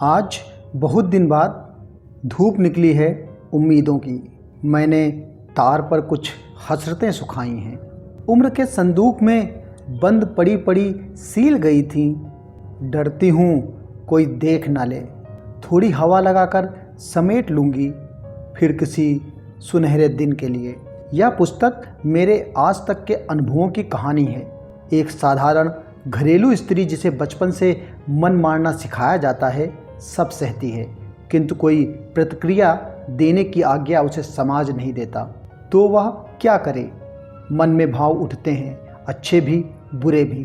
आज बहुत दिन बाद धूप निकली है उम्मीदों की। मैंने तार पर कुछ हसरतें सुखाई हैं। उम्र के संदूक में बंद पड़ी पड़ी सील गई थी। डरती हूँ कोई देख ना ले। थोड़ी हवा लगाकर समेट लूँगी फिर किसी सुनहरे दिन के लिए। यह पुस्तक मेरे आज तक के अनुभवों की कहानी है। एक साधारण घरेलू स्त्री जिसे बचपन से मन मारना सिखाया जाता है, सब सहती है, किंतु कोई प्रतिक्रिया देने की आज्ञा उसे समाज नहीं देता। तो वह क्या करे? मन में भाव उठते हैं, अच्छे भी बुरे भी।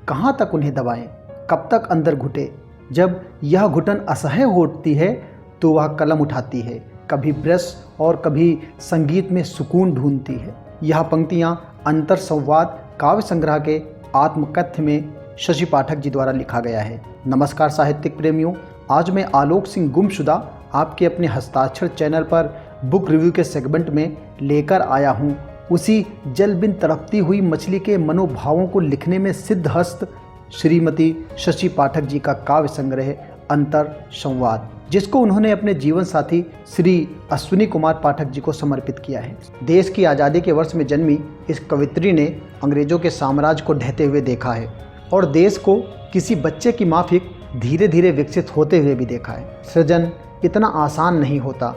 कहाँ तक उन्हें दबाएं? कब तक अंदर घुटे? जब यह घुटन असह्य होती है तो वह कलम उठाती है, कभी ब्रश और कभी संगीत में सुकून ढूंढती है। यह पंक्तियाँ अंतर संवाद काव्य संग्रह के आत्मकथ्य में शशि पाठक जी द्वारा लिखा गया है। नमस्कार साहित्यिक प्रेमियों, आज मैं आलोक सिंह गुमशुदा आपके अपने हस्ताक्षर चैनल पर बुक रिव्यू के सेगमेंट में लेकर आया हूँ उसी जल बिन तड़पती हुई मछली के मनोभावों को लिखने में सिद्धहस्त श्रीमती शशि पाठक जी का काव्य संग्रह अंतर संवाद, जिसको उन्होंने अपने जीवन साथी श्री अश्विनी कुमार पाठक जी को समर्पित किया है। देश की आज़ादी के वर्ष में जन्मी इस कवित्री ने अंग्रेजों के साम्राज्य को ढहते हुए देखा है और देश को किसी बच्चे की माफिक धीरे धीरे विकसित होते हुए भी देखा है। सृजन इतना आसान नहीं होता,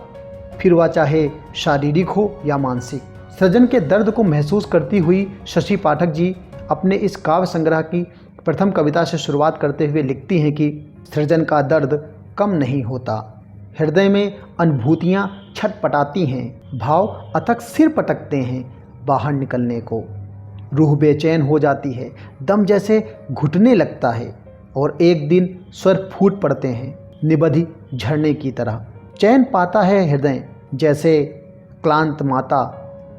फिर वह चाहे शारीरिक हो या मानसिक। सृजन के दर्द को महसूस करती हुई शशि पाठक जी अपने इस काव्य संग्रह की प्रथम कविता से शुरुआत करते हुए लिखती हैं कि सृजन का दर्द कम नहीं होता, हृदय में अनुभूतियाँ छटपटाती हैं, भाव अथक सिर पटकते हैं बाहर निकलने को। रूह बेचैन हो जाती है, दम जैसे घुटने लगता है और एक दिन स्वर फूट पड़ते हैं निबधि झरने की तरह। चैन पाता है हृदय जैसे क्लांत माता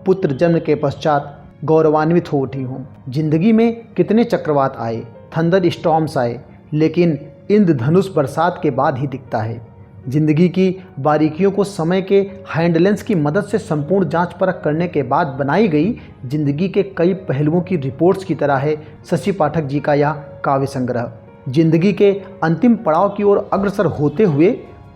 पुत्र जन्म के पश्चात गौरवान्वित हो उठी हों। जिंदगी में कितने चक्रवात आए, थंडर स्टॉर्म्स आए, लेकिन इंद्रधनुष बरसात के बाद ही दिखता है। जिंदगी की बारीकियों को समय के हैंडलेंस की मदद से संपूर्ण जांच परख करने के बाद बनाई गई जिंदगी के कई पहलुओं की रिपोर्ट्स की तरह है शशि पाठक जी का यह काव्य संग्रह। जिंदगी के अंतिम पड़ाव की ओर अग्रसर होते हुए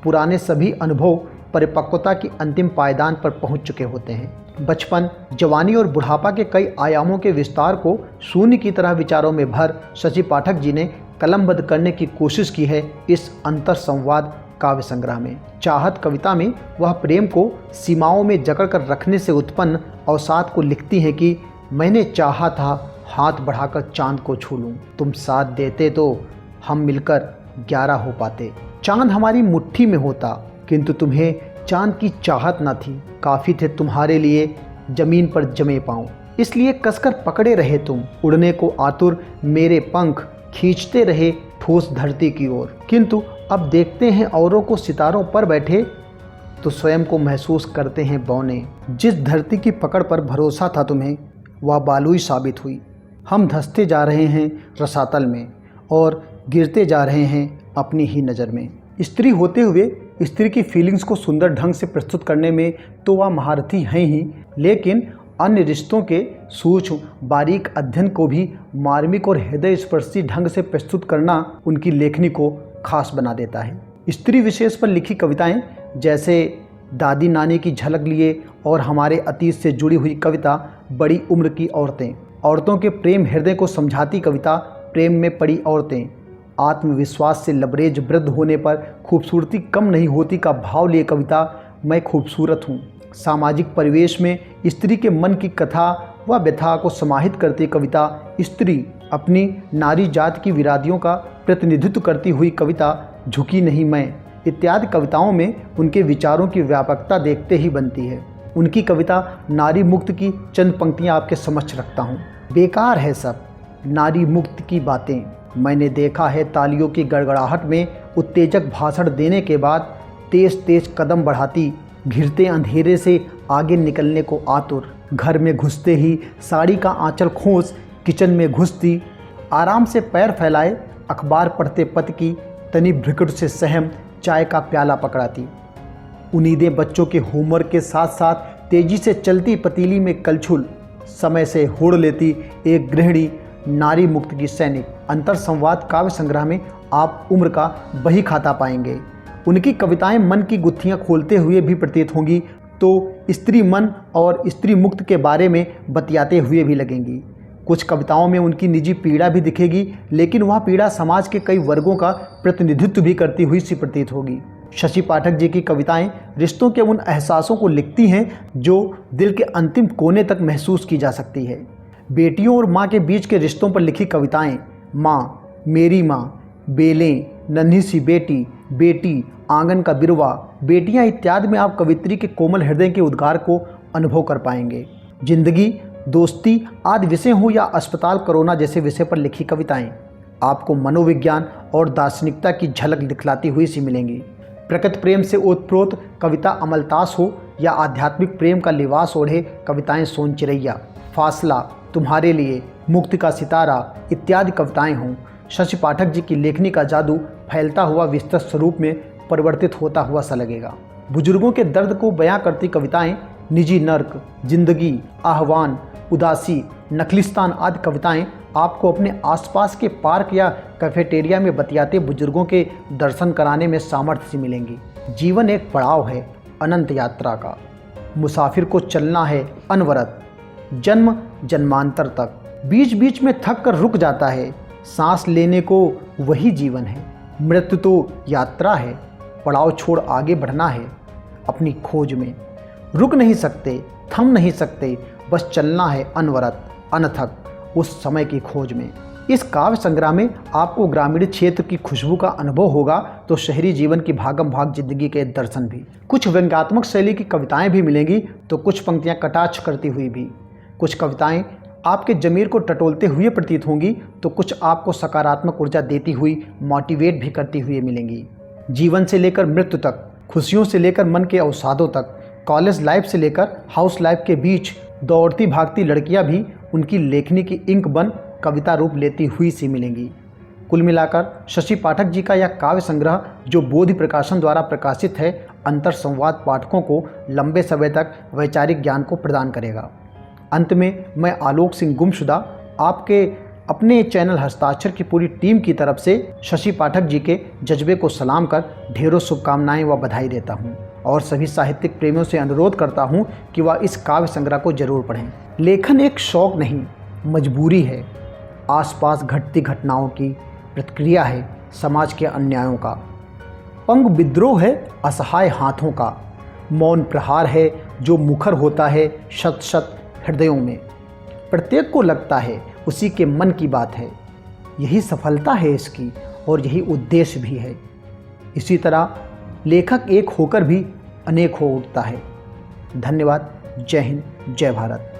पुराने सभी अनुभव परिपक्वता की अंतिम पायदान पर पहुंच चुके होते हैं। बचपन, जवानी और बुढ़ापा के कई आयामों के विस्तार को शून्य की तरह विचारों में भर शशि पाठक जी ने कलमबद्ध करने की कोशिश की है इस अंतर संवाद काव्य संग्रह में। चाहत कविता में वह प्रेम को सीमाओं में जकड़ कर रखने से उत्पन्न अवसाद को लिखती हैं कि मैंने चाहा था हाथ बढ़ाकर चांद को छू लूं, तुम साथ देते तो हम मिलकर 11 हो पाते। चांद हमारी मुट्ठी में होता, किंतु तुम्हें चांद की चाहत न थी। काफ़ी थे तुम्हारे लिए जमीन पर जमे पाँव, इसलिए कसकर पकड़े रहे तुम। उड़ने को आतुर मेरे पंख खींचते रहे ठोस धरती की ओर। किंतु अब देखते हैं औरों को सितारों पर बैठे तो स्वयं को महसूस करते हैं बौने। जिस धरती की पकड़ पर भरोसा था तुम्हें, वह बालुई साबित हुई। हम धंसते जा रहे हैं रसातल में और गिरते जा रहे हैं अपनी ही नज़र में। स्त्री होते हुए स्त्री की फीलिंग्स को सुंदर ढंग से प्रस्तुत करने में तो वह महारथी हैं ही, लेकिन अन्य रिश्तों के सूक्ष्म बारीक अध्ययन को भी मार्मिक और हृदय स्पर्शी ढंग से प्रस्तुत करना उनकी लेखनी को खास बना देता है। स्त्री विशेष पर लिखी कविताएं जैसे दादी नानी की झलक लिए और हमारे अतीत से जुड़ी हुई कविता बड़ी उम्र की औरतें, औरतों के प्रेम हृदय को समझाती कविता प्रेम में पड़ी औरतें, आत्मविश्वास से लबरेज वृद्ध होने पर खूबसूरती कम नहीं होती का भाव लिए कविता मैं खूबसूरत हूँ, सामाजिक परिवेश में स्त्री के मन की कथा व व्यथा को समाहित करती कविता स्त्री, अपनी नारी जात की विरादियों का प्रतिनिधित्व करती हुई कविता झुकी नहीं मैं इत्यादि कविताओं में उनके विचारों की व्यापकता देखते ही बनती है। उनकी कविता नारी मुक्त की चंद पंक्तियां आपके समक्ष रखता हूँ। बेकार है सब नारी मुक्त की बातें, मैंने देखा है तालियों की गड़गड़ाहट में उत्तेजक भाषण देने के बाद तेज तेज कदम बढ़ाती, घिरते अंधेरे से आगे निकलने को आतुर। घर में घुसते ही साड़ी का आंचल खोस किचन में घुसती, आराम से पैर फैलाए अखबार पढ़ते पति की तनी भ्रिकुट से सहम चाय का प्याला पकड़ाती। उम्मीदें बच्चों के होमवर्क के साथ साथ तेजी से चलती पतीली में कलछुल समय से होड़ लेती एक गृहिणी नारी मुक्त की सैनिक। अंतर संवाद काव्य संग्रह में आप उम्र का बही खाता पाएंगे। उनकी कविताएं मन की गुत्थियां खोलते हुए भी प्रतीत होंगी तो स्त्री मन और स्त्री मुक्त के बारे में बतियाते हुए भी लगेंगी। कुछ कविताओं में उनकी निजी पीड़ा भी दिखेगी, लेकिन वह पीड़ा समाज के कई वर्गों का प्रतिनिधित्व भी करती हुई सी प्रतीत होगी। शशि पाठक जी की कविताएं रिश्तों के उन एहसासों को लिखती हैं जो दिल के अंतिम कोने तक महसूस की जा सकती है। बेटियों और माँ के बीच के रिश्तों पर लिखी कविताएं माँ, मेरी माँ, बेलें, नन्ही सी बेटी, बेटी, आंगन का बिरवा, बेटियां इत्यादि में आप कवित्री के कोमल हृदय के उद्गार को अनुभव कर पाएंगे। जिंदगी, दोस्ती आदि विषय हो या अस्पताल, कोरोना जैसे विषय पर लिखी कविताएं आपको मनोविज्ञान और दार्शनिकता की झलक दिखलाती हुई सी मिलेंगी। प्रकृति प्रेम से ओतप्रोत कविता अमलतास हो या आध्यात्मिक प्रेम का लिबास ओढ़े कविताएं सोन चिरैया, फासला, तुम्हारे लिए, मुक्ति का सितारा इत्यादि कविताएं हों, शशि पाठक जी की लेखनी का जादू फैलता हुआ विस्तृत स्वरूप में परिवर्तित होता हुआ सा लगेगा। बुजुर्गों के दर्द को बयां करती कविताएं, निजी नर्क, जिंदगी, आह्वान, उदासी, नखलिस्तान आदि कविताएं आपको अपने आसपास के पार्क या कैफेटेरिया में बतियाते बुजुर्गों के दर्शन कराने में सामर्थ्य से मिलेंगी। जीवन एक पड़ाव है अनंत यात्रा का, मुसाफिर को चलना है अनवरत, जन्म जन्मांतर तक, बीच बीच में थक कर रुक जाता है, सांस लेने को वही जीवन है। मृत्यु तो यात्रा है, पड़ाव छोड़ आगे बढ़ना है अपनी खोज में। रुक नहीं सकते, थम नहीं सकते, बस चलना है अनवरत अनथक उस समय की खोज में। इस काव्य संग्रह में आपको ग्रामीण क्षेत्र की खुशबू का अनुभव होगा तो शहरी जीवन की भागम भाग जिंदगी के दर्शन भी। कुछ व्यंग्यात्मक शैली की कविताएं भी मिलेंगी तो कुछ पंक्तियां कटाक्ष करती हुई भी। कुछ कविताएं आपके जमीर को टटोलते हुए प्रतीत होंगी तो कुछ आपको सकारात्मक ऊर्जा देती हुई मोटिवेट भी करती हुई मिलेंगी। जीवन से लेकर मृत्यु तक, खुशियों से लेकर मन के अवसादों तक, कॉलेज लाइफ से लेकर हाउस लाइफ के बीच दौड़ती भागती लड़कियां भी उनकी लेखनी की इंक बन कविता रूप लेती हुई सी मिलेंगी। कुल मिलाकर शशि पाठक जी का यह काव्य संग्रह जो बोधि प्रकाशन द्वारा प्रकाशित है, अंतर संवाद पाठकों को लंबे समय तक वैचारिक ज्ञान को प्रदान करेगा। अंत में मैं आलोक सिंह गुमशुदा आपके अपने चैनल हस्ताक्षर की पूरी टीम की तरफ से शशि पाठक जी के जज्बे को सलाम कर ढेरों शुभकामनाएं व बधाई देता हूं और सभी साहित्यिक प्रेमियों से अनुरोध करता हूं कि वह इस काव्य संग्रह को जरूर पढ़ें। लेखन एक शौक नहीं, मजबूरी है। आसपास घटती घटनाओं की प्रतिक्रिया है समाज के अन्यायों का। पंग विद्रोह है असहाय हाथों का। मौन प्रहार है जो मुखर होता है शत शत हृदयों में। प्रत्येक को लगता है उसी के मन की बात है। यही सफलता है इसकी और यही उद्देश्य भी है। इसी तरह लेखक एक होकर भी अनेक हो उठता है। धन्यवाद। जय हिंद, जय भारत।